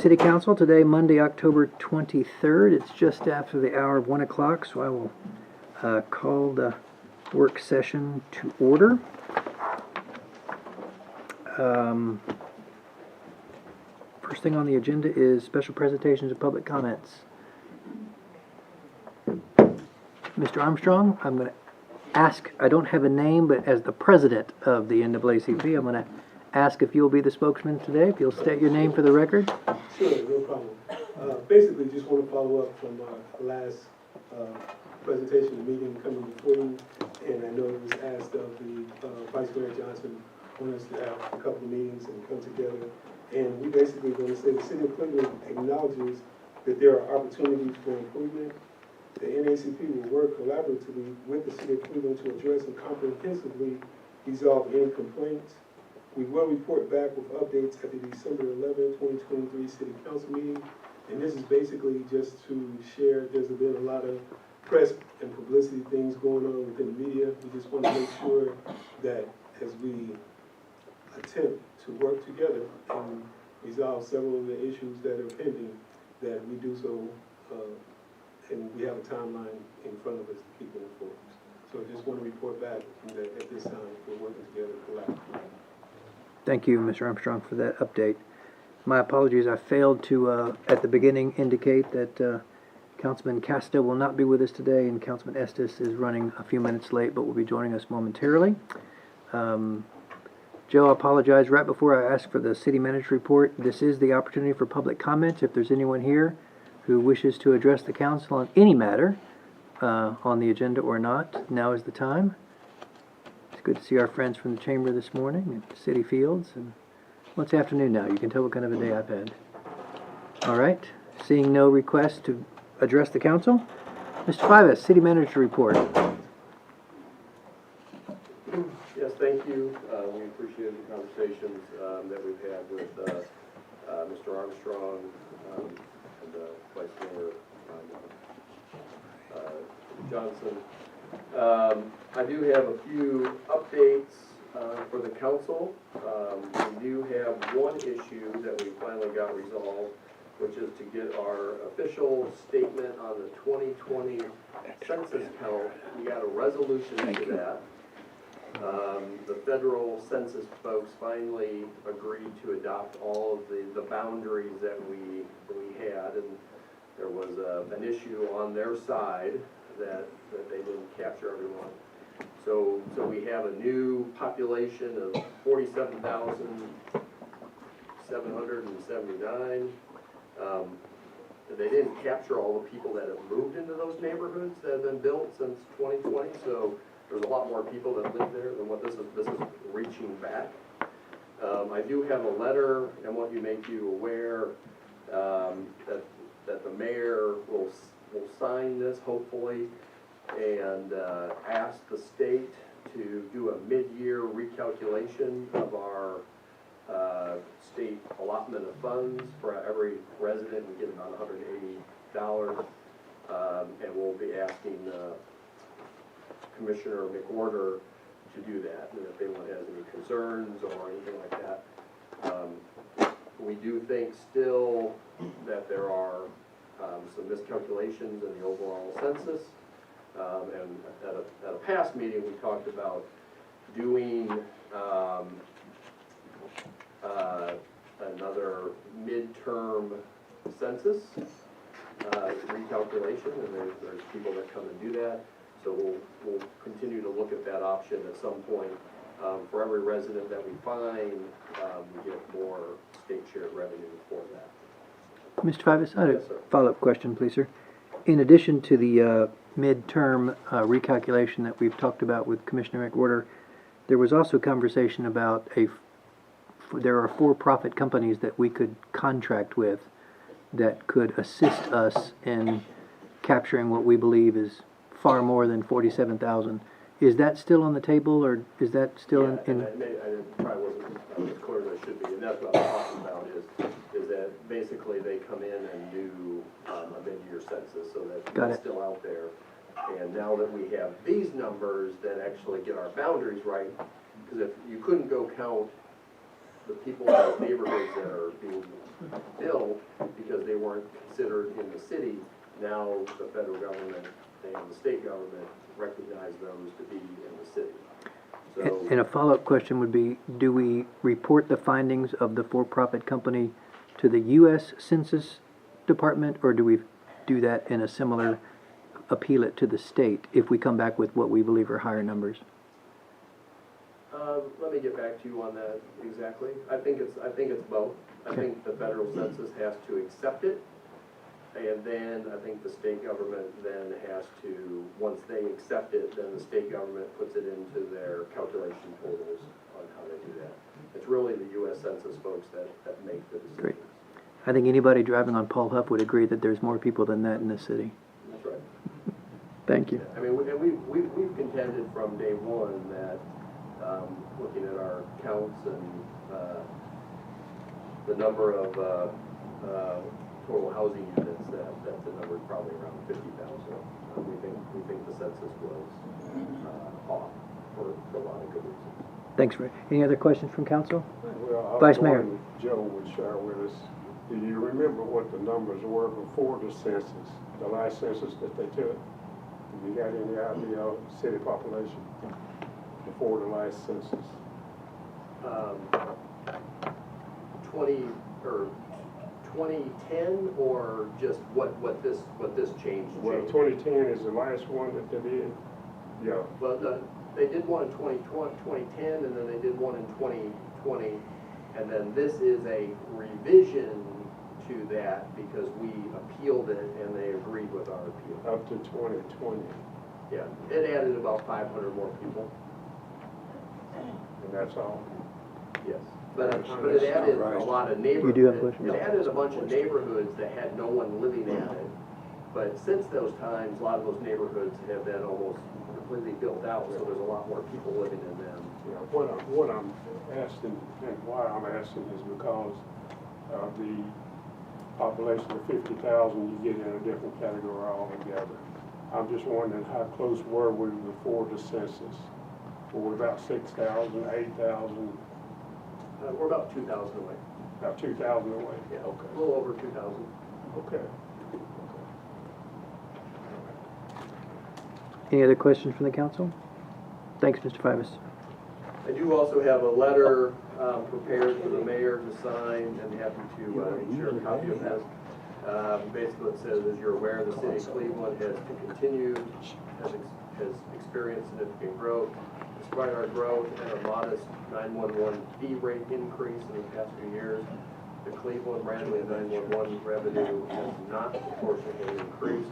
City Council today, Monday, October 23rd. It's just after the hour of 1 o'clock, so I will call the work session to order. First thing on the agenda is special presentations and public comments. Mr. Armstrong, I'm going to ask, I don't have a name, but as the president of the NAACP, I'm going to ask if you'll be the spokesman today, if you'll state your name for the record. Sure, no problem. Basically, just want to follow up from our last presentation meeting coming before you, and I know it was asked of the Vice Mayor Johnson on us to have a couple of meetings and come together, and we basically going to say the City of Cleveland acknowledges that there are opportunities for improvement. The NAACP will work collaboratively with the City of Cleveland to address and comprehensively resolve any complaints. We will report back with updates at the December 11, 2023 City Council meeting. And this is basically just to share, there's been a lot of press and publicity things going on within the media. We just want to make sure that as we attempt to work together and resolve several of the issues that are pending, that we do so, and we have a timeline in front of us to keep it informed. So I just want to report back that at this time, we're working together collaboratively. Thank you, Mr. Armstrong, for that update. My apologies, I failed to, at the beginning, indicate that Councilman Casta will not be with us today, and Councilman Estes is running a few minutes late, but will be joining us momentarily. Joe, I apologize. Right before I ask for the city manager report, this is the opportunity for public comments. If there's anyone here who wishes to address the council on any matter on the agenda or not, now is the time. Good to see our friends from the chamber this morning at City Fields. And well, it's afternoon now. You can tell what kind of a day I've had. All right. Seeing no request to address the council, Mr. Fivas, City Manager report. Yes, thank you. We appreciate the conversations that we've had with Mr. Armstrong and Vice Mayor Johnson. I do have a few updates for the council. We do have one issue that we finally got resolved, which is to get our official statement on the 2020 census count. We got a resolution to that. The federal census folks finally agreed to adopt all of the boundaries that we had, and there was an issue on their side that they didn't capture everyone. So we have a new population of 47,779. They didn't capture all the people that have moved into those neighborhoods that have been built since 2020. So there's a lot more people that live there than what this is reaching back. I do have a letter and want to make you aware that the mayor will sign this hopefully and ask the state to do a mid-year recalculation of our state allotment of funds. For every resident we get about $180, and we'll be asking Commissioner McWhorter to do that, and if anyone has any concerns or anything like that. We do think still that there are some miscalculations in the overall census, and at a past meeting we talked about doing another midterm census recalculation, and there's people that come and do that. So we'll continue to look at that option at some point. For every resident that we find, we get more state shared revenue for that. Mr. Fivas, I have Yes, sir. a follow-up question, please, sir. In addition to the midterm recalculation that we've talked about with Commissioner McWhorter, there was also conversation about there are for-profit companies that we could contract with that could assist us in capturing what we believe is far more than 47,000. Is that still on the table, or is that still Yeah, in? I probably wasn't as clear as I should be, and that's what I'm talking about is that basically they come in and do a mid-year census, so that's still out there. And now that we have these numbers that actually get our boundaries right, because if you couldn't go count the people in those neighborhoods that are being built, now the federal government and the state government recognize those to be in the city. So, And a follow-up question would be, do we report the findings of the for-profit company to the U.S. Census Department, or do we do that in a similar, appeal it to the state if we come back with what we believe are higher numbers? let me get back to you on that exactly. I think it's both. I Okay. think the federal census has to accept it, and then I think the state government then has to, once they accept it, then the state government puts it into their calculation totals on how they do that. It's really the US Census folks that make the decisions. Great. I think anybody driving on Paul Huff would agree that there's more people than that in this city. That's right. Thank you. I mean, we've contended from day one that, looking at our counts and, the number of, total housing units, that the number is probably around 50,000. We think the census was, off for a lot of good reasons. Thanks, Ray. Any other questions from council? Well, Vice Mayor. Joe would share with us, do you remember what the numbers were before the census, the last census that they took? Have you got any idea of city population before the last census? 2010 or just what this changed? Well, 2010 is the last one that they did. Yeah, Well, they did one in 2010, and then they did one in 2020, and then this is a revision to that because we appealed it and they agreed with our appeal. up to 2020, Yeah, it added about 500 more people, and that's all. yes. But it added a lot of neighborhoods. You do have a question? It added a bunch of neighborhoods that had no one living in it. But since those times, a lot of those neighborhoods have been almost completely built out, so there's a lot more people living in them. Yeah, what I'm asking, and why I'm asking is because of the population of 50,000, you get in a different category altogether. I'm just wondering how close were we before the census? Were we about 6,000, 8,000, We're about 2,000 away. about 2,000 away? Yeah, Okay. a little over 2,000. Okay. Any other questions from the council? Thanks, Mr. Fivas. I do also have a letter prepared for the mayor to sign, and happy to share a copy of that. Basically, it says, as you're aware, the city of Cleveland has experienced significant growth. Despite our growth and a modest 911 fee rate increase in the past few years, the Cleveland-Bradley 911 revenue has not proportionately increased.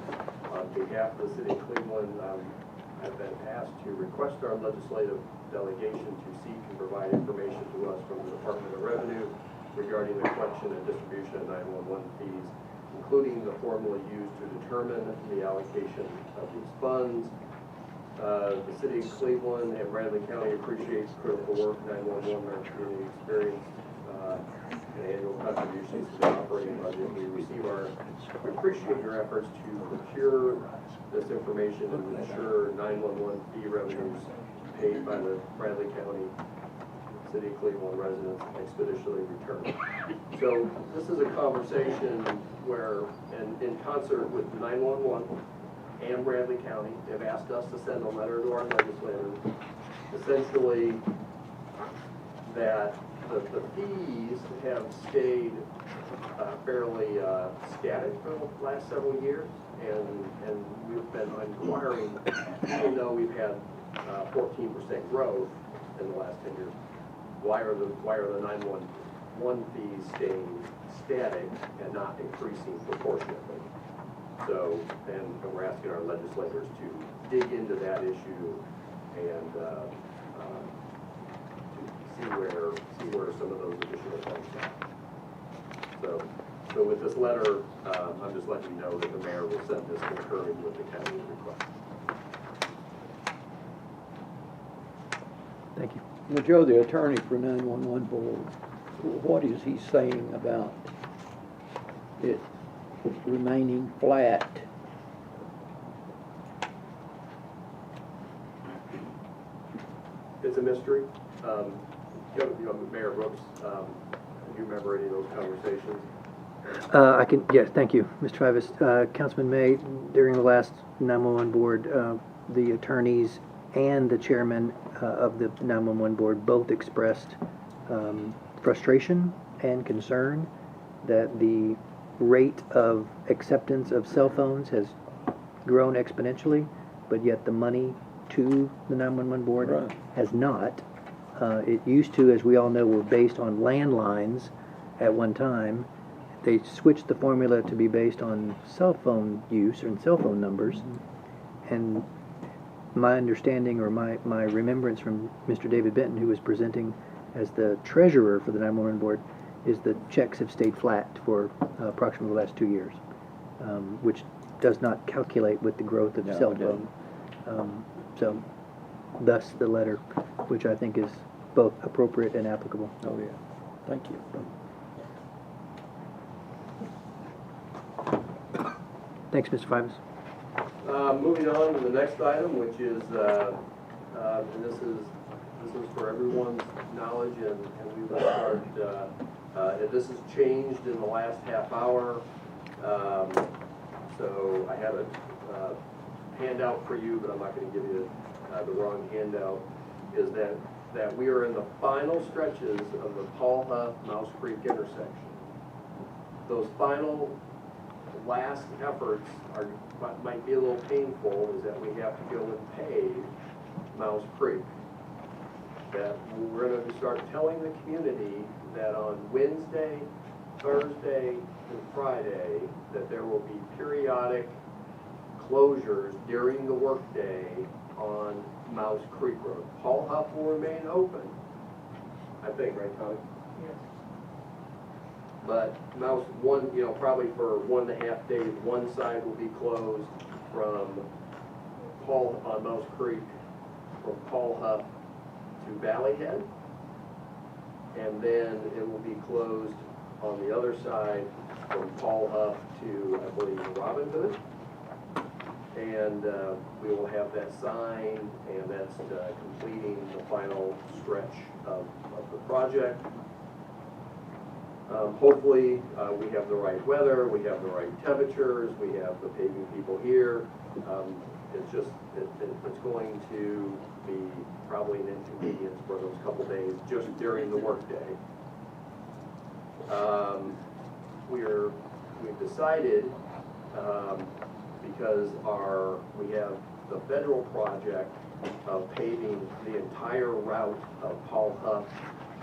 On behalf of the city of Cleveland, I've been asked to request our legislative delegation to seek and provide information to us from the Department of Revenue regarding the collection and distribution of 911 fees, including the formula used to determine the allocation of these funds. The city of Cleveland and Bradley County appreciates critical work 911 in our community experience and annual contributions to the operating budget. We appreciate your efforts to procure this information and ensure 911 fee revenues paid by the Bradley County City of Cleveland residents expeditiously return. So this is a conversation where, in concert with 911 and Bradley County, they've asked us to send a letter to our legislators, essentially that the fees have stayed fairly static for the last several years, and we've been inquiring, even though we've had 14% growth in the last 10 years, why are the 911 fees staying static and not increasing proportionately? So, and we're asking our legislators to dig into that issue and to see where some of those additional funds are. So with this letter, I'm just letting you know that the mayor will send this concurring with the county's request. Thank you. Now, Joe, the attorney for 911 board, what is he saying about it remaining flat? It's a mystery. Mayor Brooks, do you remember any of those conversations? Yes, thank you, Mr. Travis. Councilman May, during the last 911 board, the attorneys and the chairman of the 911 board both expressed frustration and concern that the rate of acceptance of cell phones has grown exponentially, but yet the money to the 911 board Right. has not. It used to, as we all know, were based on landlines at one time. They switched the formula to be based on cell phone use and cell phone numbers. And my understanding or my remembrance from Mr. David Benton, who was presenting as the treasurer for the 911 board, is the checks have stayed flat for approximately the last 2 years, which does not calculate with the growth of No, cell it phone. doesn't. So thus the letter, which I think is both appropriate and applicable. Oh, yeah. Thank you. Thanks, Mr. Fivas. Moving on to the next item, which is, and this is for everyone's knowledge, and we will start, and this has changed in the last half hour. So I have a handout for you, but I'm not gonna give you the wrong handout, is that we are in the final stretches of the Paul Huff Mouse Creek intersection. Those final last efforts might be a little painful, is that we have to go and pave Mouse Creek. That we're gonna start telling the community that on Wednesday, Thursday, and Friday, that there will be periodic closures during the workday on Mouse Creek Road. Paul Huff will remain open, I think, right, Tommy? But Mouse, probably for 1.5 days, one side will be closed from on Mouse Creek, from Paul Huff to Valley Head. And then it will be closed on the other side from Paul Huff to, I believe, Robin Hood. And we will have that sign, and that's completing the final stretch of the project. Hopefully, we have the right weather, we have the right temperatures, we have the paving people here. It's going to be probably an inconvenience for those couple days just during the workday. We've decided, because we have the federal project of paving the entire route of Paul Huff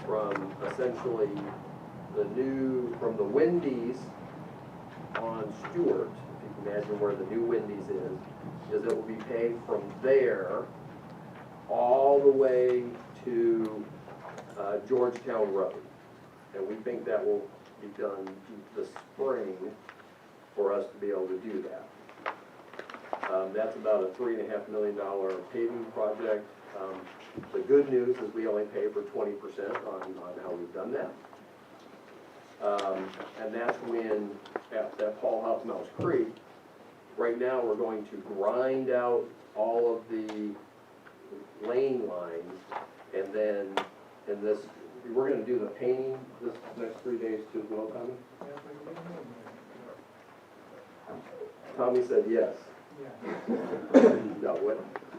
from essentially from the Wendy's on Stewart, if you can imagine where the new Wendy's is it will be paved from there all the way to Georgetown Road. And we think that will be done this spring for us to be able to do that. That's about a $3.5 million paving project. The good news is we only pay for 20% on how we've done that. And that's when, at that Paul Huff Mouse Creek, right now we're going to grind out all of the lane lines, and then we're gonna do the painting this next 3 days too, as well, Tommy? Tommy said yes. No,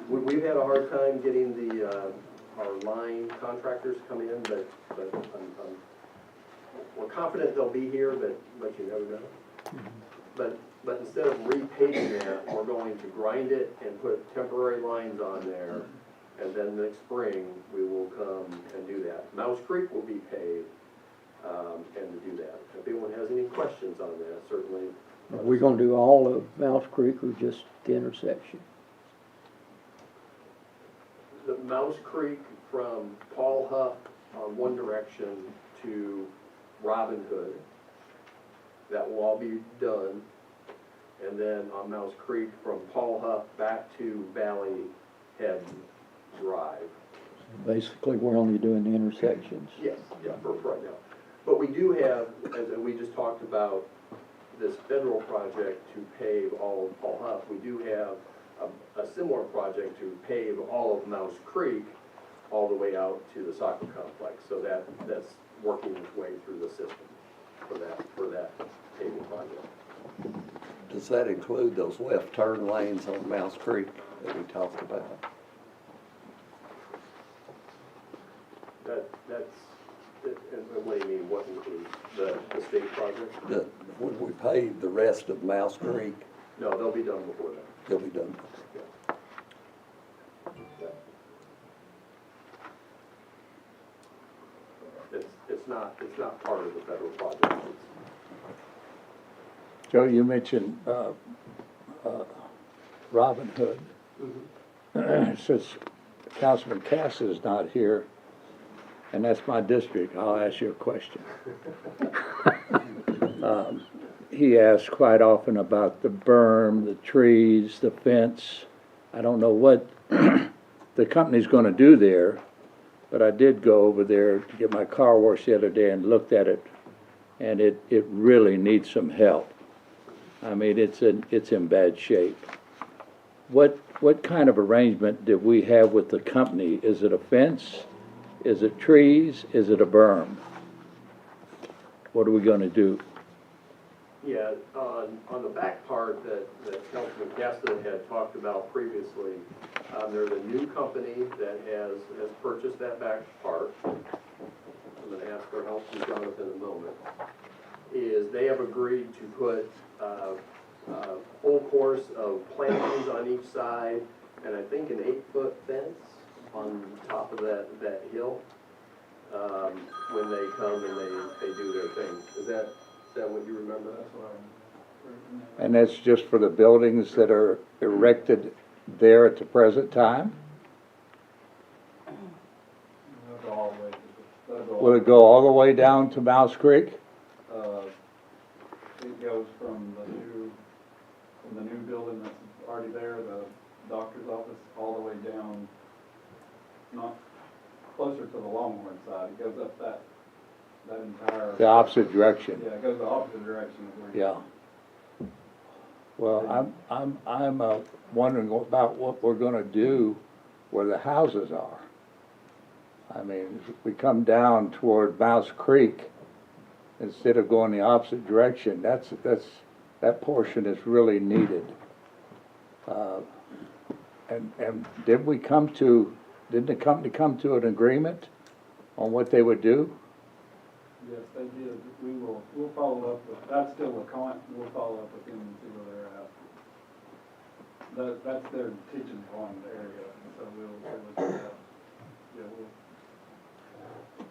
we've had a hard time getting our line contractors to come in, but we're confident they'll be here, but you never know. But instead of repaving that, we're going to grind it and put temporary lines on there, and then next spring, we will come and do that. Mouse Creek will be paved, and to do that. If anyone has any questions on that, certainly. Are we gonna do all of Mouse Creek or just the intersection? The Mouse Creek from Paul Huff on one direction to Robin Hood, that will all be done. And then on Mouse Creek from Paul Huff back to Valley Head Drive. Basically, we're only doing the intersections. Yes, yeah, for right now. But we do have, as we just talked about, this federal project to pave all of Paul Huff. We do have a similar project to pave all of Mouse Creek all the way out to the soccer complex. So that's working its way through the system. for that paving project. Does that include those left turn lanes on Mouse Creek that we talked about? And what do you mean, what includes the state project? When we pave the rest of Mouse Creek, No, they'll be done before that. they'll be done. It's not part of the federal project. Joe, you mentioned Robin Hood. Since Councilman Cass is not here, and that's my district, I'll ask you a question. He asks quite often about the berm, the trees, the fence. I don't know what the company's gonna do there, but I did go over there to get my car washed the other day and looked at it, and it really needs some help. I mean, it's in bad shape. What kind of arrangement did we have with the company? Is it a fence? Is it trees? Is it a berm? What are we gonna do? Yeah, on the back part that Councilman Caston had talked about previously, there's a new company that has purchased that back part. I'm gonna ask for help from Jonathan in a moment. They have agreed to put full course of plantings on each side, and I think an 8-foot fence on top of that hill, when they come and they do their thing. Is that what you remember? That's what And that's just for the buildings that are erected there at the present time? Will it go all the way down to Mouse Creek? It goes from the new building that's already there, the doctor's office, all the way down, not closer to the Longhorn side. It goes up that entire. The opposite direction? Yeah, it goes the opposite direction of where. Yeah. Well, I'm wondering about what we're gonna do where the houses are. I mean, if we come down toward Mouse Creek, instead of going the opposite direction, that portion is really needed. And didn't the company come to an agreement on what they would do? Yes, they did. We'll follow up with, that's still a we'll follow up with them and see where they're at. That's their teaching pond area, and so we'll look at that. Yeah,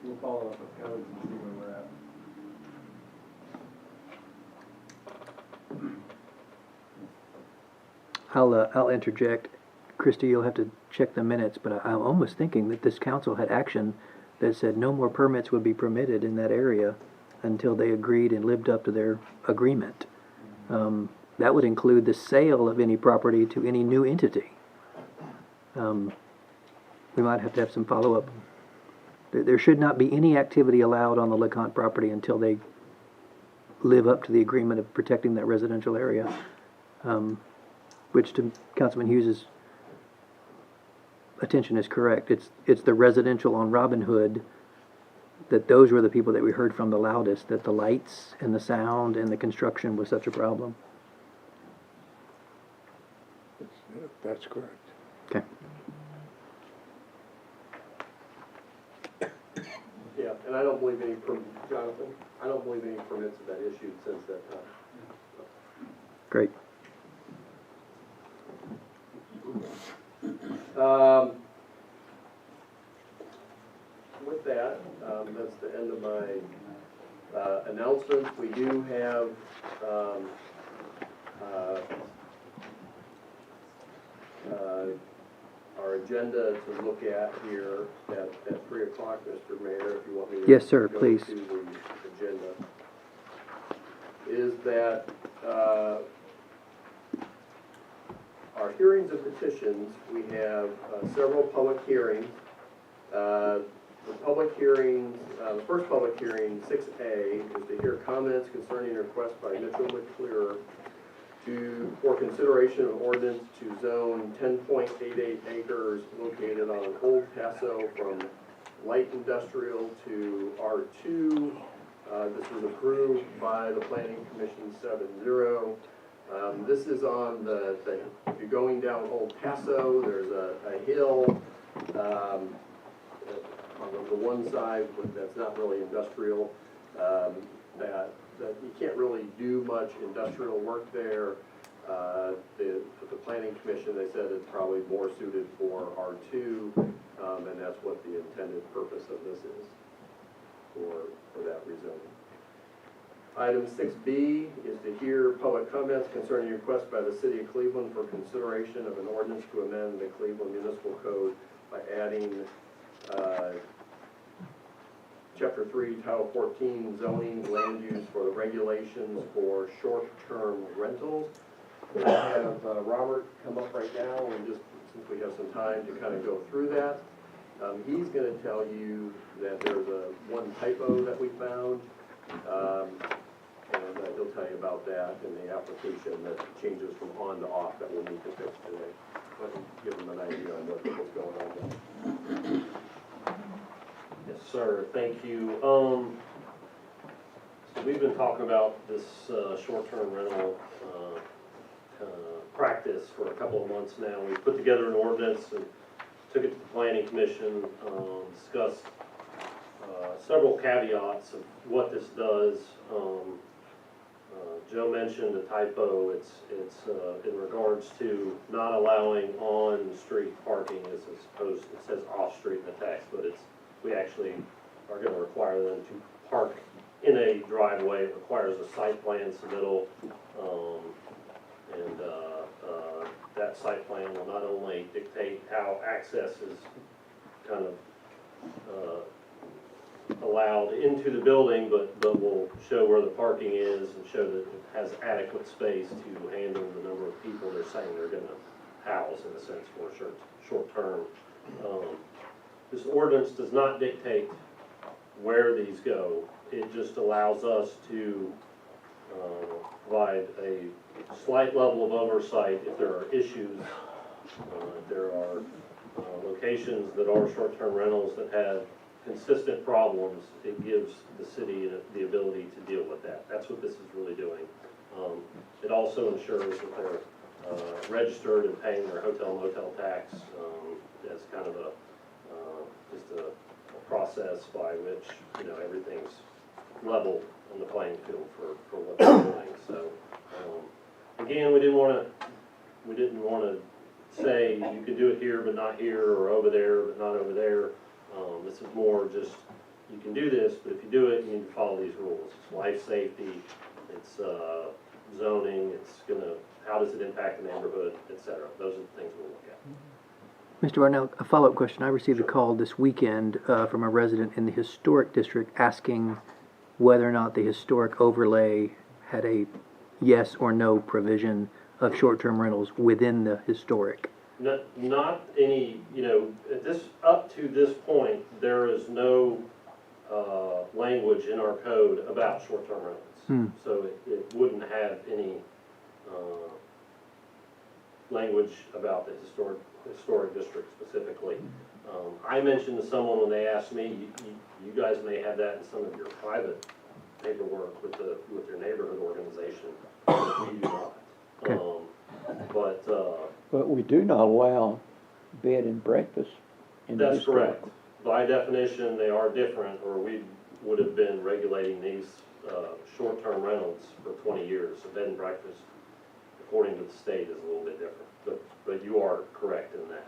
we'll follow up with codes and see where we're at. I'll interject. Christie, you'll have to check the minutes, but I'm almost thinking that this council had action that said no more permits would be permitted in that area until they agreed and lived up to their agreement. That would include the sale of any property to any new entity. We might have to have some follow-up. There should not be any activity allowed on the LeConte property until they live up to the agreement of protecting that residential area. Which to Councilman Hughes's attention is correct. It's the residential on Robin Hood that those were the people that we heard from the loudest, that the lights and the sound and the construction was such a problem. That's correct. Okay. Yeah, and I don't believe Jonathan, I don't believe any permits have been issued since that time. Great. With that, that's the end of my announcements. We do have our agenda to look at here at 3 o'clock, Mr. Mayor, if you want me to. Yes, sir, go please. to the agenda. Is that our hearings and petitions, we have several public hearings. The public hearings, the first public hearing, 6A, is to hear comments concerning a request by Mitchell McClure for consideration of ordinance to zone 10.88 acres located on Old Paso from light industrial to R2, This was approved by the planning commission 7-0. This is on if you're going down Old Paso, there's a hill, on the one side, but that's not really industrial, that you can't really do much industrial work there. The planning commission, they said it's probably more suited for R2, and that's what the intended purpose of this is, for that rezoning. Item 6B is to hear public comments concerning request by the city of Cleveland for consideration of an ordinance to amend the Cleveland Municipal Code by adding, Chapter 3, Title 14, zoning, land use for the regulations for short-term rentals. We're gonna have Robert come up right now, and just, since we have some time to kind of go through that. He's gonna tell you that there's one typo that we found, and he'll tell you about that in the application that changes from on to off that we'll need to fix today. But give them an idea on what's going on there. Yes, sir, thank you. So we've been talking about this short-term rental practice for a couple of months now. We put together an ordinance and took it to the planning commission, discussed several caveats of what this does. Joe mentioned a typo. It's in regards to not allowing on-street parking as opposed, it says off-street in the text, but we actually are going to require them to park in a driveway. It requires a site plan submittal, and that site plan will not only dictate how access is kind of allowed into the building, but will show where the parking is and show that it has adequate space to handle the number of people they're saying they're going to house, in a sense, for a short term. This ordinance does not dictate where these go. It just allows us to provide a slight level of oversight if there are issues, if there are locations that are short-term rentals that have consistent problems. It gives the city the ability to deal with that. That's what this is really doing. It also ensures that they're registered and paying their hotel motel tax as kind of just a process by which, everything's level on the playing field for what they're doing. So again, we didn't want to say you can do it here but not here, or over there but not over there. This is more just, you can do this, but if you do it, you need to follow these rules. It's life safety, it's zoning, how does it impact the neighborhood, etc. Those are the things we'll look at. Mr. Barnell, a follow-up question. I received a call this weekend from a resident in the historic district asking whether or not the historic overlay had a yes or no provision of short-term rentals within the historic. Not any, up to this point, there is no language in our code about short-term rentals. So it wouldn't have any language about the historic district specifically. I mentioned to someone when they asked me, you guys may have that in some of your private paperwork with your neighborhood organization. We do not. Okay. But we do not allow bed and breakfast in the That's historic. correct. By definition, they are different, or we would have been regulating these short-term rentals for 20 years. So bed and breakfast, according to the state, is a little bit different. But you are correct in that.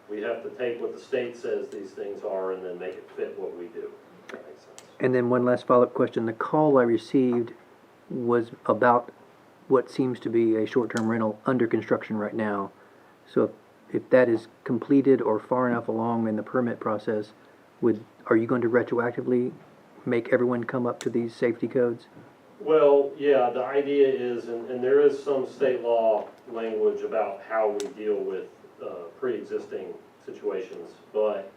We have to take what the state says these things are and then make it fit what we do. If that makes sense. And then one last follow-up question. The call I received was about what seems to be a short-term rental under construction right now. So if that is completed or far enough along in the permit process, are you going to retroactively make everyone come up to these safety codes? Well, yeah, the idea is, and there is some state law language about how we deal with pre-existing situations, but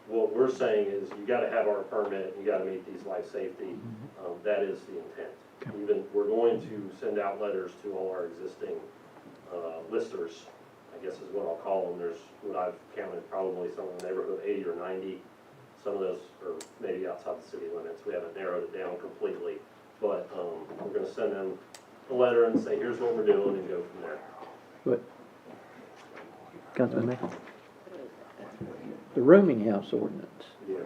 what we're saying is you gotta have our permit, you gotta meet these life safety, that is the intent. Even, we're going to send out letters to all our existing listers, I guess is what I'll call them. There's what I've counted, probably somewhere in the neighborhood of 80 or 90 some of those are maybe outside the city limits. We haven't narrowed it down completely, but, we're gonna send them a letter and say, here's what we're doing, and go from there. But, Councilman May? The rooming house ordinance, Yes.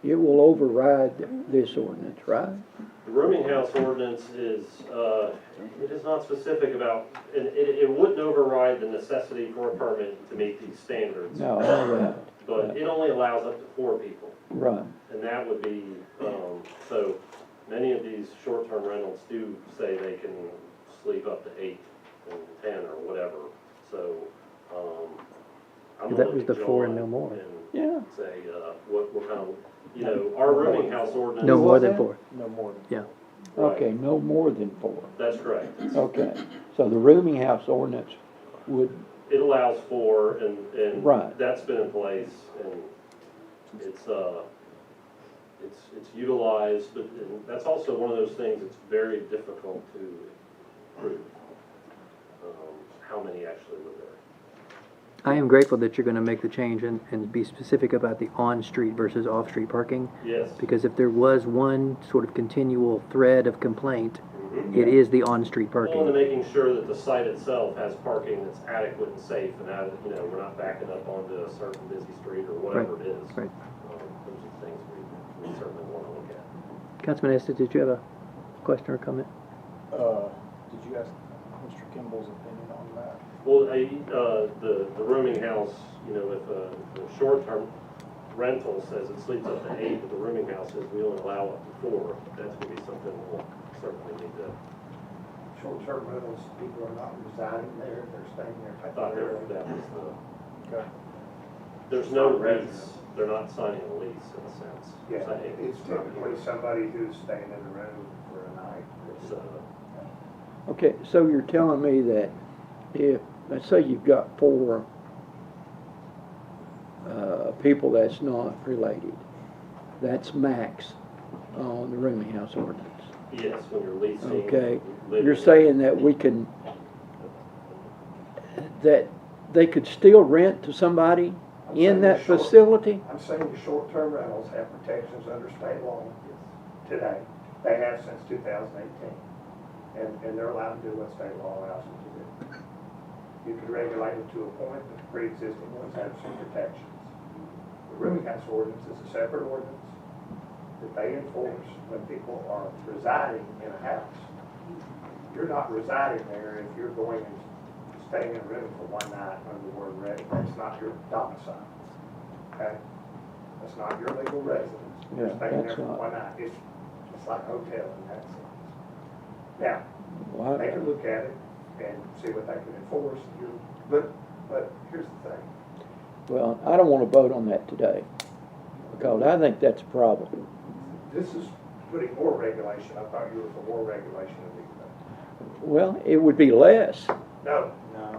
it will override this ordinance, right? The rooming house ordinance is, it is not specific about, and it wouldn't override the necessity for a permit to meet these standards. No, I know that, But it only allows up to 4 people, right. and that would be, so many of these short-term rentals do say they can sleep up to 8 and 10 or whatever, so, I'm That gonna was the look at 4 and John no more. Yeah. Say, what kind of, you know, our rooming house ordinance. No more than 4. No more than. Yeah. Right. Okay, no more than 4. That's correct. Okay, so the rooming house ordinance would, It allows 4, and Right. that's been in place, and it's utilized, but and that's also one of those things that's very difficult to prove, how many actually live there. I am grateful that you're gonna make the change and be specific about the on-street versus off-street parking, Yes. because if there was one sort of continual thread of complaint, Mhm. it is the on-street Well, and parking. making sure that the site itself has parking that's adequate and safe, and that, you know, we're not backing up onto a certain busy street or whatever it is. right. Those are things we certainly want to look at. Councilman Estes, did you have a question or comment? Did you ask Mr. Kimball's opinion on that? Well, the rooming house, you know, if a short-term rental says it sleeps up to 8, but the rooming house says we only allow up to 4, that's gonna be something we'll certainly need to, Short-term rentals, people are not residing there, they're staying there I thought temporarily. that was Okay. there's no lease, they're not signing a lease in a sense. Yeah, Saying it's typically somebody who's staying in the room for a night. So, okay, so you're telling me that if, let's say you've got 4 people that's not related, that's max on the rooming house ordinance. yes, when you're leasing. Okay, living- you're saying that we can, that they could still rent to somebody in that facility? I'm saying the short-term rentals have protections under state law today. They have since 2018. And they're allowed to do what state law allows them to do. You could regulate them to a point, but the pre-existing ones have some protections. The rooming house ordinance is a separate ordinance that they enforce when people are residing in a house. You're not residing there if you're going and staying in a room for one night under the word rent. That's not your domicile. Okay? That's not your legal residence. You're Yeah, staying there that's for not. one night. It's like a hotel in that sense. Now, Well, they can look at it and see what they can enforce. But here's the thing. well, I don't want to vote on that today, because I think that's a problem. This is putting more regulation. I thought you were for more regulation of these things. Well, it would be less. No, No.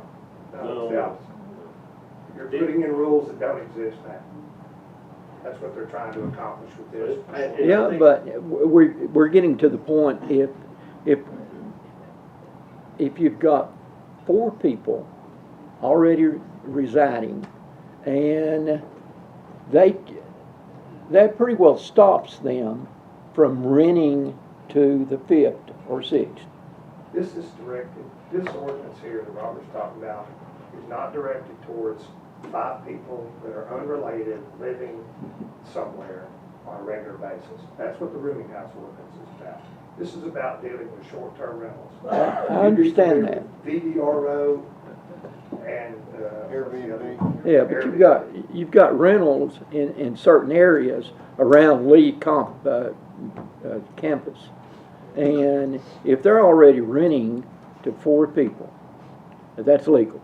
no, it's the opposite. You're putting in rules that don't exist now. That's what they're trying to accomplish with this. And I Yeah, think- but we're getting to the point, if you've got 4 people already residing, and that pretty well stops them from renting to the 5th or 6th. This is directed, this ordinance here that Robert's talking about is not directed towards 5 people that are unrelated, living somewhere on a regular basis. That's what the rooming house ordinance is about. This is about dealing with short-term rentals. I understand that. VDRO and, Airbnb. Yeah, but you've got rentals in certain areas around Lee campus. And if they're already renting to 4 people, that's legal.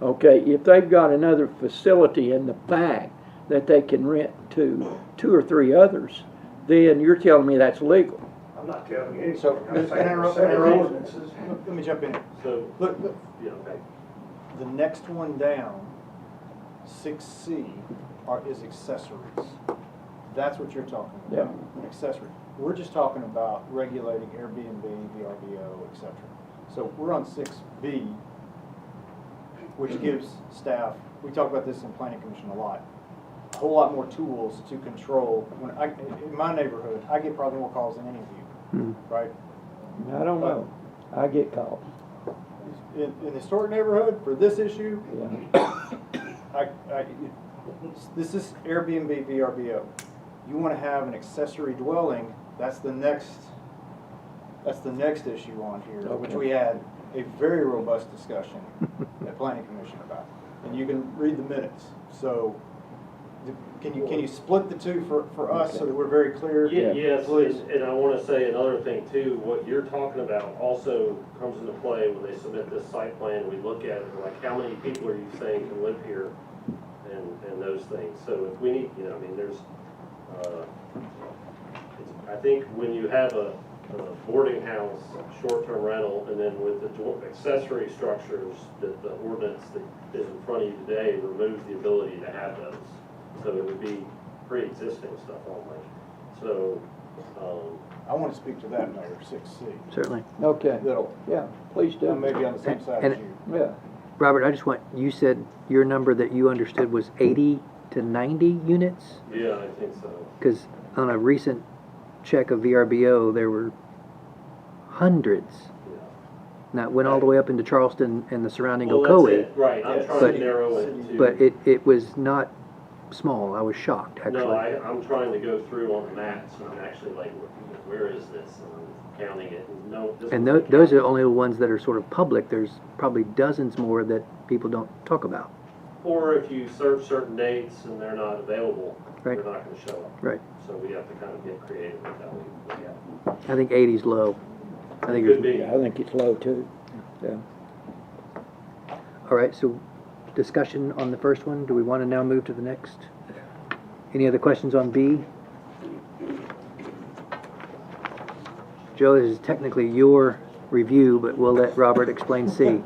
Okay, if they've got another facility in the back that they can rent to 2 or 3 others, then you're telling me that's legal. I'm not telling you anything. So, I'm saying interrupt- separate interrupt. ordinances. Let me jump in. So, Look, yeah, okay. the next one down, 6C, is accessories. That's what you're talking about. Accessory. We're just talking about regulating Airbnb, VRBO, etc. So we're on 6B, which gives staff, we talk about this in planning commission a lot, whole lot more tools to control. In my neighborhood, I get probably more calls than any of you, right? I don't know. I get calls. In the historic neighborhood, for this issue, Yeah. this is Airbnb VRBO. You wanna have an accessory dwelling, that's the next issue on here, which Okay. we had a very robust discussion at Planning Commission about. And you can read the minutes, so, can you split the two for us so that we're very clear? Yes, Please. and I wanna say another thing too, what you're talking about also comes into play when they submit this site plan, we look at it, like, how many people are you saying can live here? And those things, so if we need, I mean, there's, I think when you have a boarding house, short-term rental, and then with the accessory structures, that the ordinance that is in front of you today removes the ability to have those. So it would be pre-existing stuff only. So, I wanna speak to that, Mayor, 6C. Certainly. Okay, That'll, yeah, please do. maybe on the same side And- as you. Yeah, Robert, I just want, you said your number that you understood was 80 to 90 units? yeah, I think so. Because on a recent check of VRBO, there were hundreds. Yeah. Now, it went all the way up into Charleston and the surrounding Well, that's Ocoee, it, right, I'm trying But- to narrow it to. but it was not small. I was shocked, actually. No, I'm trying to go through on the maps, and I'm actually like, where is this? And I'm counting it, and no, this And one's those are counted. only the ones that are sort of public. There's probably dozens more that people don't talk about. Or if you search certain dates and they're not available, they're Right. not gonna show up. Right. So we have to kind of get creative with how we look at it. I think 80's low. I think Could it's, be. yeah, I think it's low too. Yeah. all right, so discussion on the first one. Do we want to now move to the next? Any other questions on B? Joe, this is technically your review, but we'll let Robert explain C.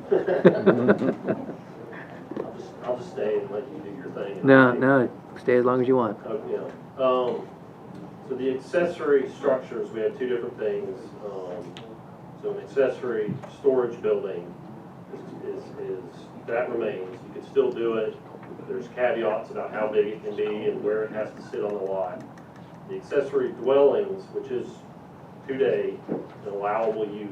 I'll just stay and let you do your thing. No, stay as long as you want. Oh, yeah. So the accessory structures, we have two different things. So an accessory storage building is that remains. You can still do it. There's caveats about how big it can be and where it has to sit on the lot. The accessory dwellings, which is today an allowable use,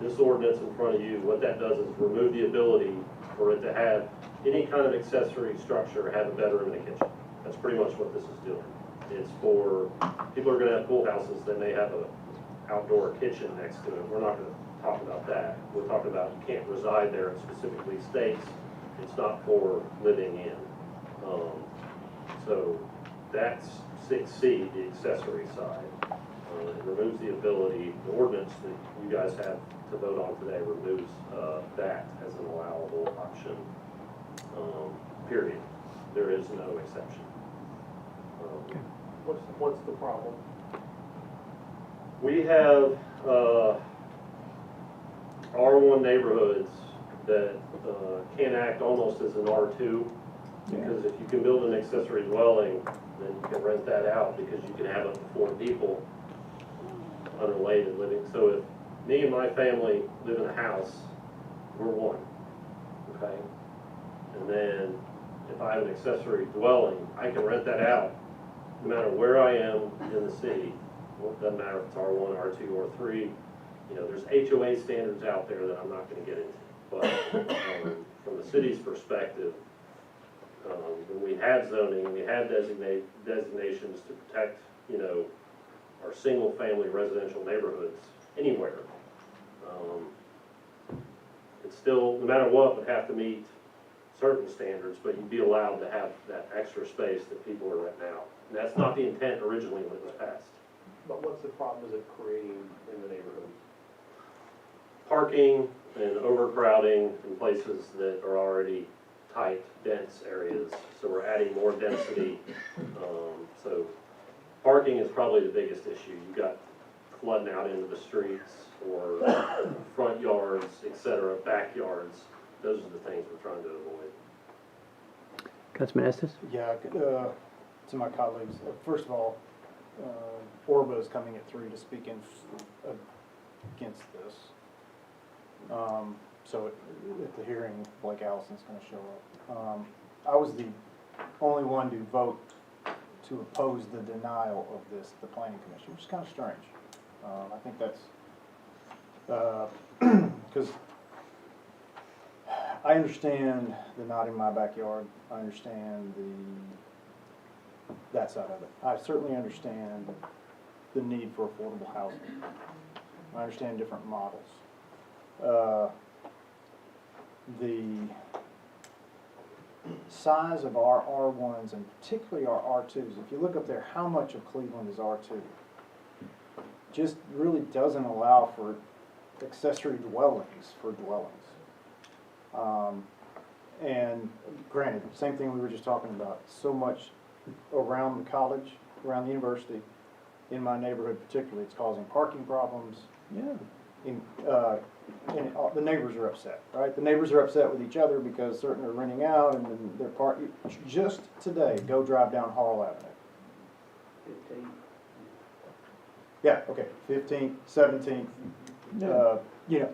this ordinance in front of you, what that does is remove the ability for it to have any kind of accessory structure, have a bedroom and a kitchen. That's pretty much what this is doing. It's for, people are gonna have pool houses that may have a outdoor kitchen next to it. We're not gonna talk about that. We're talking about you can't reside there. It specifically states it's not for living in. So that's 6C, the accessory side. It removes the ability, the ordinance that you guys have to vote on today removes that as an allowable option, period. There is no exception. What's the problem? We have R1 neighborhoods that can act almost as an R2, because if you can build an accessory dwelling, then you can rent that out, because you can have up to 4 people unrelated living. So if me and my family live in a house, we're one, okay? And then if I have an accessory dwelling, I can rent that out, no matter where I am in the city. Well, it doesn't matter if it's R1, R2, or 3. You know, there's HOA standards out there that I'm not gonna get into. But from the city's perspective, when we have zoning, we have designations to protect, you know, our single-family residential neighborhoods anywhere. It's still, no matter what, would have to meet certain standards, but you'd be allowed to have that extra space that people are renting out. And that's not the intent originally when it was passed. But what's the problem is it creating in the neighborhood? Parking and overcrowding in places that are already tight, dense areas. So we're adding more density. So parking is probably the biggest issue. You've got flooding out into the streets or front yards, et cetera, backyards. Those are the things we're trying to avoid. Councilman Estes? Yeah, to my colleagues, first of all, Orba is coming at 3 to speak against this. So at the hearing, Blake Allison's gonna show up. I was the only one to vote to oppose the denial of this, the planning commission, which is kind of strange. I think that's, because I understand the not in my backyard, I understand that side of it. I certainly understand the need for affordable housing. I understand different models. The size of our R1s and particularly our R2s, if you look up there, how much of Cleveland is R2? Just really doesn't allow for accessory dwellings for dwellings. And granted, same thing we were just talking about, so much around the college, around the university, in my neighborhood particularly, it's causing parking problems. Yeah. The neighbors are upset, right? The neighbors are upset with each other because certain are renting out and then they're just today, go drive down Harl Avenue. Yeah, okay, 15th, 17th, you know,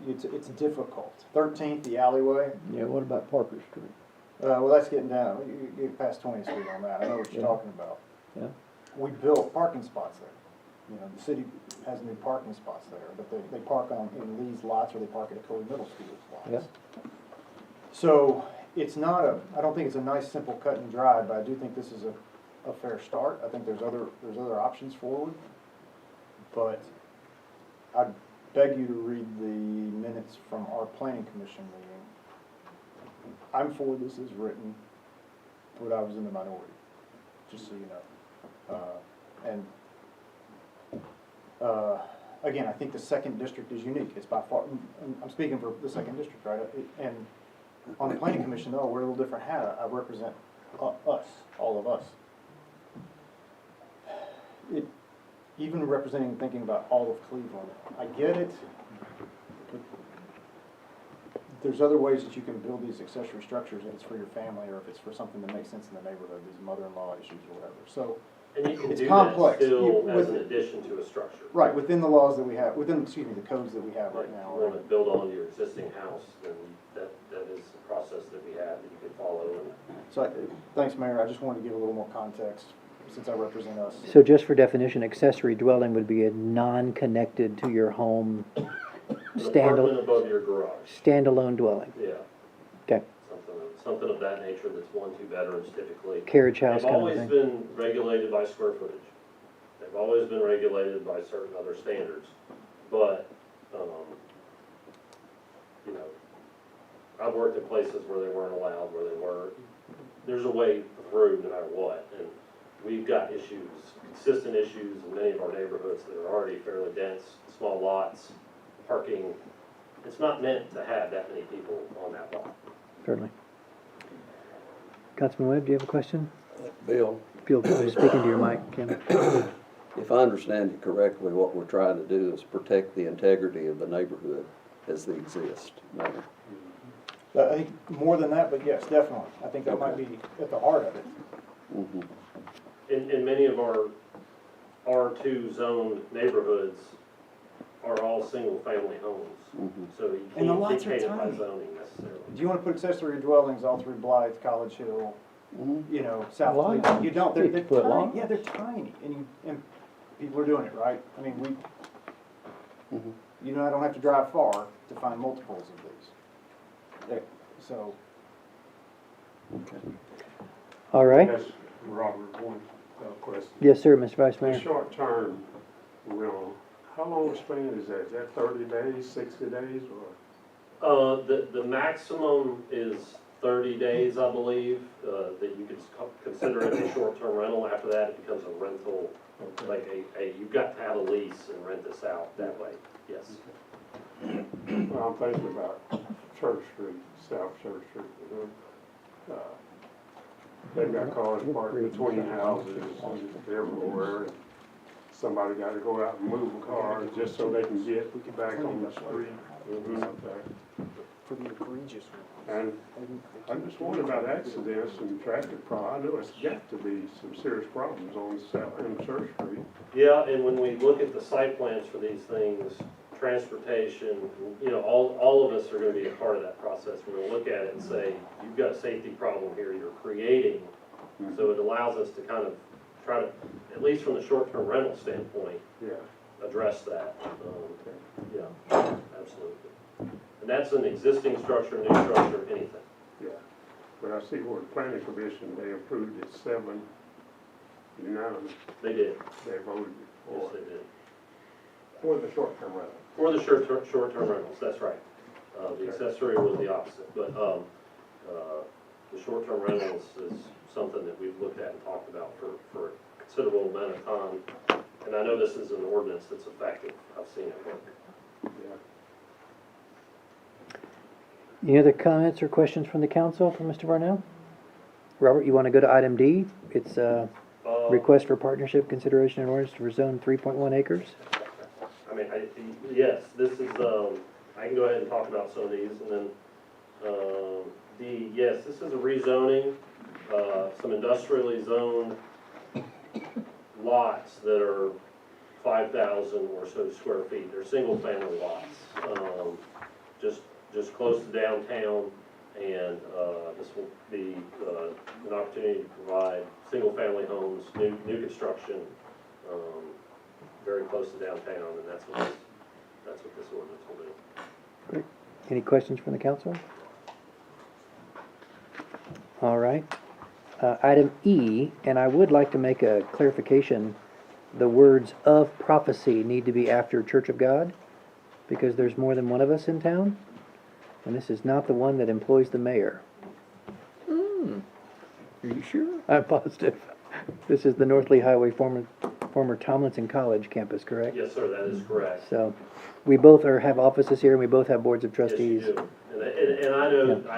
it's difficult. 13th, the alleyway, Yeah, what about Parker Street? well, that's getting down, you get past 20th Street on that, I know what you're Yeah. talking about. Yeah. We built parking spots there. You know, the city has new parking spots there, but they park in Lee's lots or they park at a Cody Middle School's lots. Yeah. So, it's not I don't think it's a nice, simple cut and dry, but I do think this is a fair start. I think there's other options forward. But I'd beg you to read the minutes from our planning commission meeting. I'm for this as written, but I was in the minority, just so you know. Again, I think the second district is unique. It's by far, I'm speaking for the second district, right? And on the planning commission, though, we're a little different hat. I represent us, all of us. Even representing, thinking about all of Cleveland, I get it. But there's other ways that you can build these accessory structures if it's for your family or if it's for something that makes sense in the neighborhood, these mother-in-law issues or whatever. So, And you can it's do that complex. still You- as an addition to a structure. right, within the laws that we have, the codes that we have right now. If you want to build on your existing house, then that is the process that we have that you can follow. And So, thanks, Mayor. I just wanted to give a little more context since I represent us. So just for definition, accessory dwelling would be a non-connected to your home an apartment standalone above your garage, dwelling. yeah, Okay, something of that nature that's 1-2 bedrooms typically. carriage house They've kind of always thing. been regulated by square footage. They've always been regulated by certain other standards. But, you know, I've worked in places where they weren't allowed, where they were. There's a way through no matter what. And we've got issues, consistent issues in many of our neighborhoods that are already fairly dense, small lots, parking. It's not meant to have that many people on that lot. Certainly. Councilman Webb, do you have a question? Bill, Feel free to speak into your mic, Kim. if I understand you correctly, what we're trying to do is protect the integrity of the neighborhood as they exist now. I think more than that, but yes, definitely. I think that might be at the heart of it. Mhm. In many of our R2 zoned neighborhoods are all single-family homes. Mhm. So you And the can't lots are dictate it by tiny. zoning necessarily. Do you want to put accessory dwellings all through Blythe, College Hill, Mhm. you know, South Lot. Cleveland? You don't. They're 50-foot tiny. lot. Yeah, they're tiny, and people are doing it, right? I mean, Mhm. you know, I don't have to drive far to find multiples of these. So, Okay. All right. Yes, Robert, one question. Yes, sir, Mr. Vice The Mayor. short-term rental, how long a span is that? Is that 30 days, 60 days, or? The maximum is 30 days, I believe, that you could consider it a short-term rental. After that, it becomes a rental, like you've got to have a lease and rent this out that way, yes. Well, I'm thinking about Church Street, South Church Street, you know. They've got cars parked between houses everywhere, and somebody got to go out and move a car just so they can get back on the street. for the egregious And I'm just wondering about accidents and traffic problems. I know it's got to be some serious problems on South and Church Street. Yeah, and when we look at the site plans for these things, transportation, you know, all of us are gonna be a part of that process. We're gonna look at it and say, you've got a safety problem here you're creating. So it allows us to kind of try to, at least from the short-term rental standpoint, Yeah. address that. Yeah, absolutely. And that's an existing structure, new structure, anything. Yeah, but I see where the planning commission, they approved it 7 unanimous, They did, they voted yes, for they it. did. For the short-term rental. For the short-term rentals, that's right. The Okay. accessory was the opposite, but, the short-term rentals is something that we've looked at and talked about for a considerable amount of time. And I know this is an ordinance that's effective, I've seen it work. Yeah. Any other comments or questions from the council for Mr. Varnell? Robert, you want to go to item D? It's request for partnership consideration and orders for zone 3.1 acres. I mean, yes, this is, I can go ahead and talk about some of these, and then, yes, this is a rezoning, some industrially zoned lots that are 5,000 or so square feet. They're single-family lots, just close to downtown, and, this will be, an opportunity to provide single-family homes, new construction, very close to downtown, and that's what this ordinance will do. Any questions from the council? All right. Item E, and I would like to make a clarification. The words "of prophecy" need to be after Church of God, because there's more than one of us in town, and this is not the one that employs the mayor. Are you sure? I'm positive. This is the North Lee Highway former Tomlinson College campus, correct? Yes, sir, that is correct. So, we both have offices here, and we both have boards of Yes, you trustees. do. And I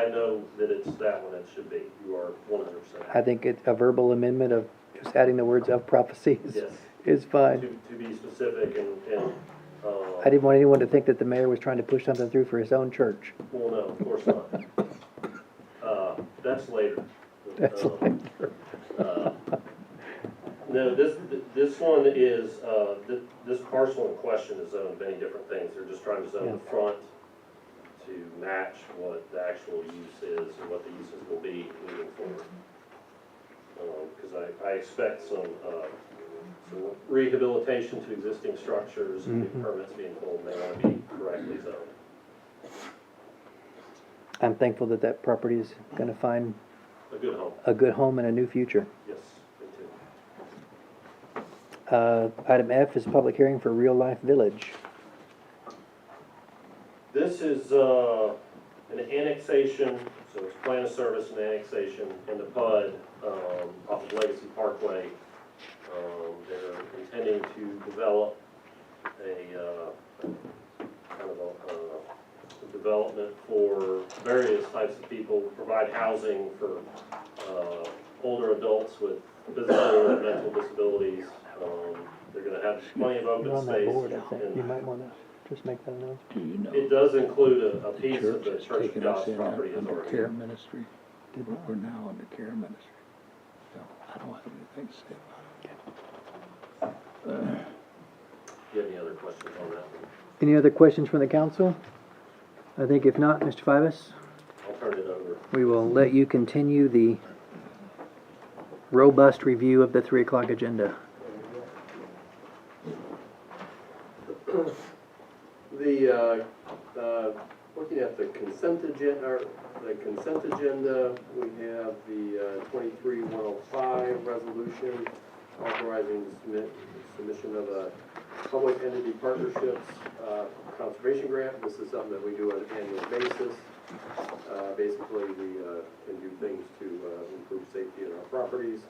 know that it's that one it should be. You are 100%. I think a verbal amendment of just adding the words "of prophecy" Yes. is fine. To be specific and, I didn't want anyone to think that the mayor was trying to push something through for his own church. well, no, of course not. That's later. That's later. No, this one is, this parcel in question is zoned many different things. They're just trying to zone the front to match what the actual use is and what the uses will be moving forward. Because I expect some rehabilitation to existing structures, and new permits being pulled, and they want to be correctly zoned. I'm thankful that that property is gonna find A good home, a good home and a new future. yes, me too. Item F is public hearing for Real Life Village. This is an annexation, so it's plan of service and annexation in the PUD off of Legacy Parkway. They're intending to develop a kind of a development for various types of people, provide housing for older adults with physical and mental disabilities. They're gonna have plenty of You're open on that space. board, I think. and- You might wanna just make that announcement. Do you know? It does include a piece of Church the has Church of taken us God's in property as under already. care ministry. We're now under care ministry. So I don't have anything to say about it. Do you have any other questions on that one? Any other questions from the council? I think if not, Mr. Fivas, I'll turn it over. we will let you continue the robust review of the 3 o'clock agenda. Looking at the consent agenda, we have the 23-105 resolution authorizing the submission of a public entity partnerships conservation grant. This is something that we do on an annual basis. Basically, we can do things to improve safety in our properties.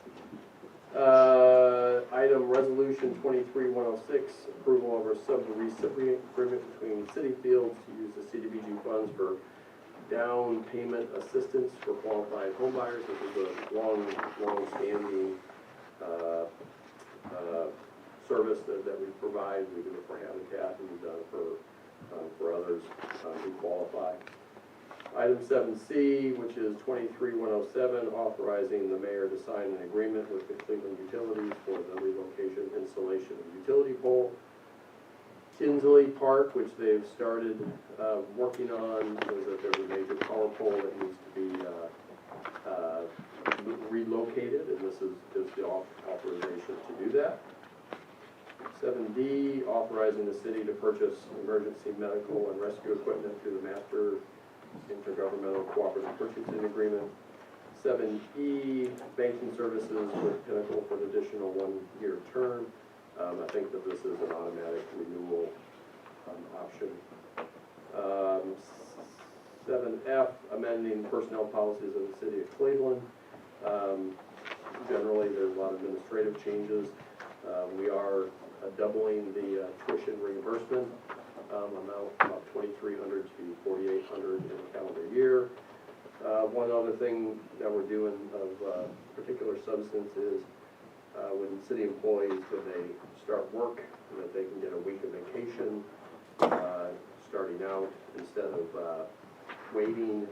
Item resolution 23-106, approval of a sub-recipient agreement between City Fields to use the CDBG funds for down payment assistance for qualified homebuyers. This is a long-standing service that we provide. We do it for Habitat, and we've done it for others who qualify. Item 7C, which is 23-107, authorizing the mayor to sign an agreement with the Cleveland Utilities for the relocation installation of utility pole. Tinsley Park, which they've started working on, there's a major power pole that needs to be relocated, and this is the authorization to do that. 7D, authorizing the city to purchase emergency medical and rescue equipment through the Master Intergovernmental Cooperative Purchasing Agreement. 7E, banking services with Pinnacle for an additional 1-year term. I think that this is an automatic renewal option. 7F, amending personnel policies of the city of Cleveland. Generally, there's a lot of administrative changes. We are doubling the tuition reimbursement amount, about $2,300 to $4,800 in a calendar year. One other thing that we're doing of particular substance is when city employees, when they start work, that they can get a week of vacation starting out instead of waiting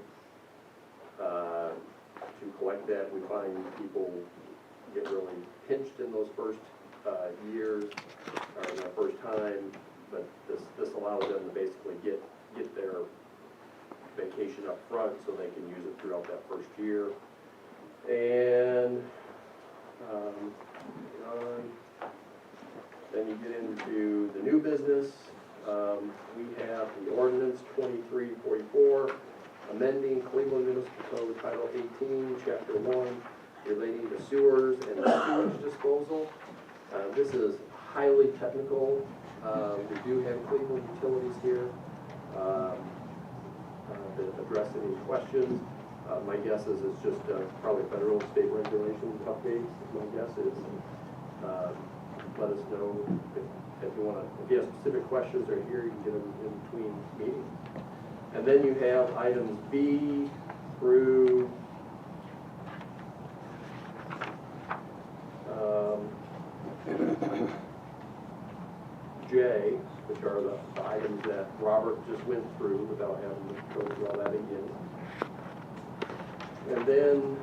to collect that. We find people get really pinched in those first years, or in that first time, but this allows them to basically get their vacation up front so they can use it throughout that first year. And then you get into the new business. We have the ordinance 2344, amending Cleveland Municipal Code Title 18, Chapter 1, relating to sewers and sewage disposal. This is highly technical. We do have Cleveland Utilities here to address any questions. My guess is it's just probably federal and state regulations updates. My guess is let us know if you want to. If you have specific questions, they're here. You can get them in between meetings. And then you have items B through J, which are the items that Robert just went through without having to go through all that again. And then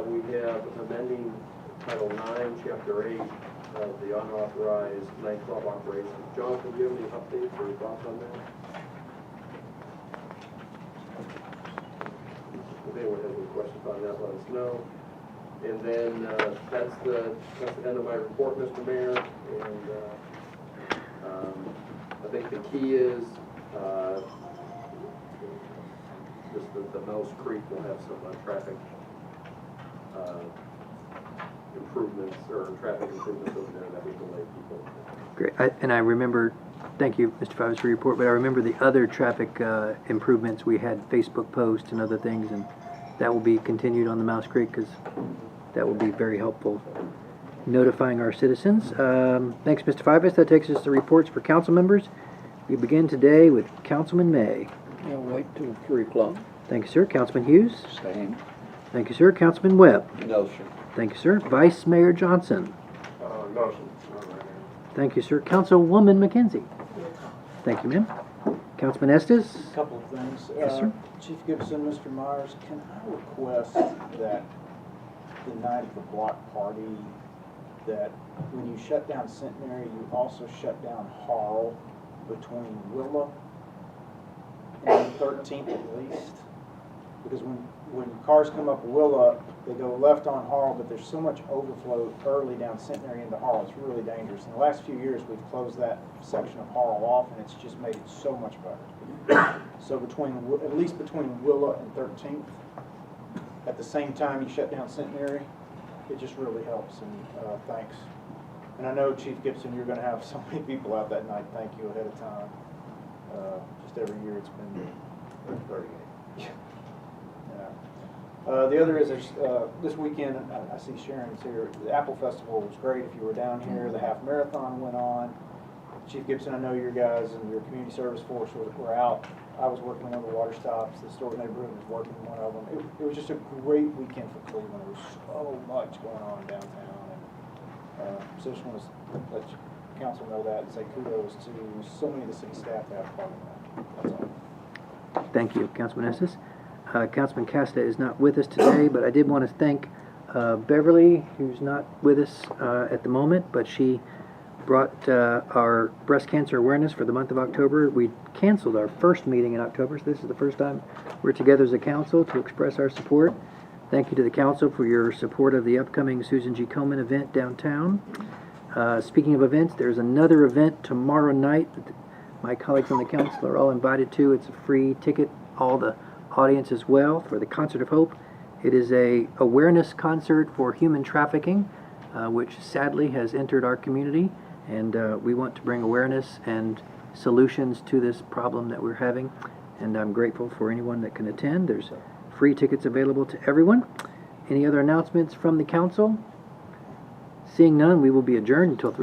we have amending Title 9, Chapter 8 of the unauthorized nightclub operations. Jonathan, do you have any updates or thoughts on that? If anyone has any questions on that, let us know. And then that's the end of my report, Mr. Mayor. And I think the key is just the Mouse Creek will have some traffic improvements or traffic improvements over there that would delay people. Great, and I remember, thank you, Mr. Fivers, for your report, but I remember the other traffic improvements. We had Facebook posts and other things, and that will be continued on the Mouse Creek, because that will be very helpful notifying our citizens. Thanks, Mr. Fivers. That takes us to reports for council members. We begin today with Councilman May. Yeah, wait till 3 o'clock. Thank you, sir. Councilman Hughes. Same. Thank you, sir. Councilman Webb. No, sir. Thank you, sir. Vice Mayor Johnson. No, sir, not right now. Thank you, sir. Councilwoman McKenzie. Thank you, ma'am. Councilman Estes. Couple of things. Yes, sir. Chief Gibson, Mr. Myers, can I request that the night of the block party, that when you shut down Centenary, you also shut down Harl between Willa and 13th at least? Because when cars come up Willa, they go left on Harl, but there's so much overflow early down Centenary into Harl, it's really dangerous. In the last few years, we've closed that section of Harl off, and it's just made it so much better. So at least between Willa and 13th, at the same time you shut down Centenary, it just really helps, and thanks. And I know, Chief Gibson, you're going to have so many people out that night. Thank you ahead of time. Just every year it's been 38. Yeah. The other is this weekend, I see Sharon's here. The Apple Festival was great. If you were down here, the half marathon went on. Chief Gibson, I know your guys and your community service force were out. I was working on one of the water stops. The Historic Neighborhood was working one of them. It was just a great weekend for Cleveland. There was so much going on downtown. So just want to let council know that and say kudos to so many of the city staff that have part of that. That's all. Thank you, Councilman Estes. Councilman Casta is not with us today, but I did want to thank Beverly, who's not with us at the moment, but she brought our breast cancer awareness for the month of October. We canceled our first meeting in October, so this is the first time we're together as a council to express our support. Thank you to the council for your support of the upcoming Susan G. Komen event downtown. Speaking of events, there's another event tomorrow night that my colleagues on the council are all invited to. It's a free ticket, all the audience as well, for the Concert of Hope. It is a awareness concert for human trafficking, which sadly has entered our community, and we want to bring awareness and solutions to this problem that we're having, and I'm grateful for anyone that can attend. There's free tickets available to everyone. Any other announcements from the council? Seeing none, we will be adjourned until 3